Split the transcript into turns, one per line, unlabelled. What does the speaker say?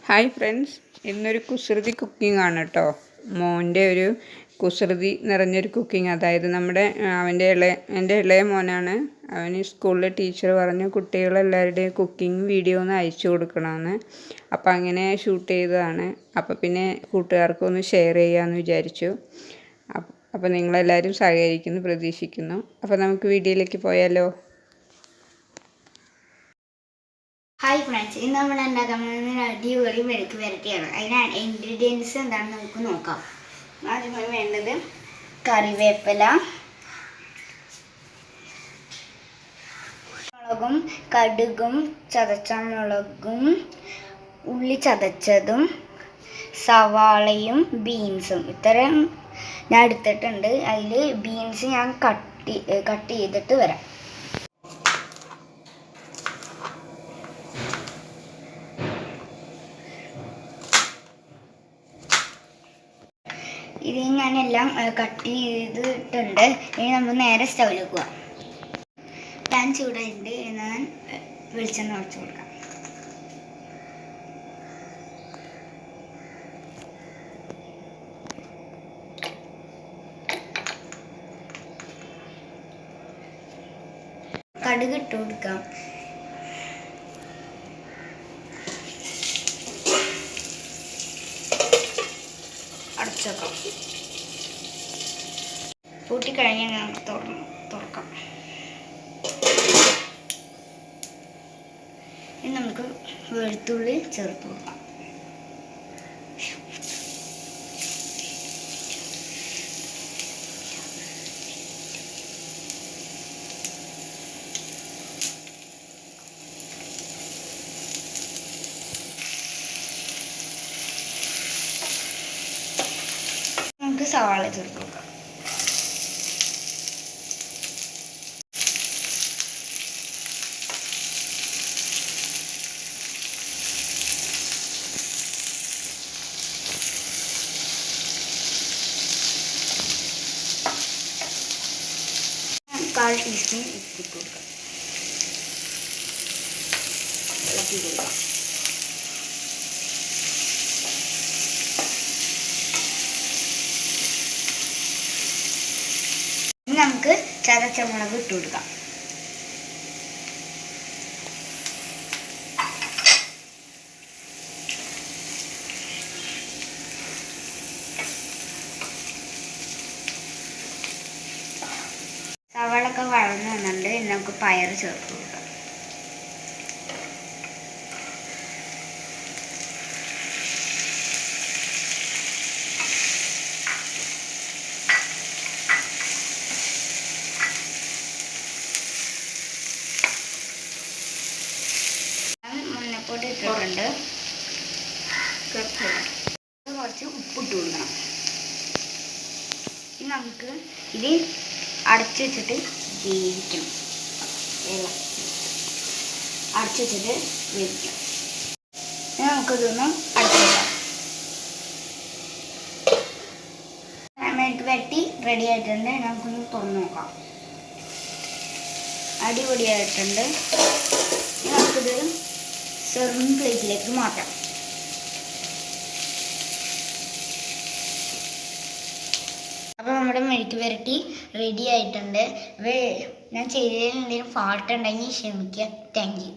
Hi friends, ഇന്നൊരു കുസൃതി cooking ആണ് കേട്ടോ. മോൻ്റെ ഒരു കുസൃതി നിറഞ്ഞൊരു കുക്കിംഗ്. അതായത് എൻ്റെ ഇളയ മോനാണ്. അവന് സ്കൂളിലെ ടീച്ചർ പറഞ്ഞു കുട്ടികളെല്ലാവരുടെയും കുക്കിംഗ് വീഡിയോ ഒന്ന് അയച്ചു കൊടുക്കണമെന്ന്. അപ്പോൾ അങ്ങനെ ഷൂട്ട് ചെയ്തതാണ്. അപ്പോൾ പിന്നെ കൂട്ടുകാർക്കൊന്ന് ഷെയർ ചെയ്യാമെന്ന് വിചാരിച്ചു. അപ്പോൾ നിങ്ങളെല്ലാവരും സഹകരിക്കുന്നു പ്രതീക്ഷിക്കുന്നു. അപ്പോൾ നമുക്ക് വീഡിയോയിലേക്ക് പോയാലോ.
ഹായ് ഫ്രണ്ട്സ്, ഇന്ന് നമ്മൾ ഉണ്ടാക്കാൻ പോകുന്ന അടിപൊളി മെഴുക്ക് വരട്ടിയാണ്. അതിന് ഇൻഗ്രീഡിയൻസ് എന്താണെന്ന് നമുക്ക് നോക്കാം. ആദ്യമായി വേണ്ടത് കറിവേപ്പില, മുളകും കടുകും ചതച്ച മുളകും, ഉള്ളി ചതച്ചതും, സവാളയും ബീൻസും. ഇത്രയും ഞാൻ എടുത്തിട്ടുണ്ട്. അതിൽ ബീൻസ് ഞാൻ കട്ട് ചെയ്തിട്ട് വരാം. ഇത് ഞാനെല്ലാം കട്ട് ചെയ്തിട്ടുണ്ട്. ഇനി നമ്മൾ നേരെ സ്റ്റൗവിൽ വെക്കുക. പാൻ ചൂടായിട്ടുണ്ട്. ഞാൻ വെളിച്ചെണ്ണ ഒഴിച്ച് കൊടുക്കാം. കടുക് ഇട്ട് കൊടുക്കാം. അടച്ചേക്കാം. കൂട്ടിക്കഴിഞ്ഞാൽ നമുക്ക് തുറക്കാം. ഇനി നമുക്ക് വെളുത്തുള്ളി ചേർത്ത് കൊടുക്കാം. നമുക്ക് സവാള ചേർത്ത് കൊടുക്കാം. കാൽ ടീസ്പൂൺ ഉപ്പിട്ട് കൊടുക്കാം. ഇളക്കി കൊടുക്കാം. നമുക്ക് ചതച്ച മുളക് ഇട്ട് കൊടുക്കാം. സവാളൊക്കെ വഴന്നു വന്നിട്ടുണ്ട്. നമുക്ക് പയർ ചേർത്ത് കൊടുക്കാം. മഞ്ഞപ്പൊടി ഇട്ടിട്ടുണ്ട്. കുറച്ച് ഉപ്പിട്ട് കൊടുക്കണം. ഇനി നമുക്ക് ഇത് അടച്ചു വെച്ചിട്ട് വേവിക്കണം. അടച്ചു വെച്ചിട്ട് വേവിക്കണം. ഇനി നമുക്കിതൊന്ന് അടച്ചു വെക്കാം. മെഴുക്ക് വരട്ടി റെഡി ആയിട്ടുണ്ട്. നമുക്കൊന്ന് തുറന്ന് നോക്കാം. അടിപൊളിയായിട്ടുണ്ട്. ഇനി നമുക്കിത് സെർവിങ് പ്ലേറ്റിലേക്ക് മാറ്റാം. അപ്പോൾ നമ്മുടെ മെഴുക്ക് വരട്ടി റെഡി ആയിട്ടുണ്ട്. ഞാൻ ചെയ്തതിൽ എന്തെങ്കിലും ഫാൾട്ട് ഉണ്ടെങ്കിൽ ക്ഷമിക്കുക. Thank you.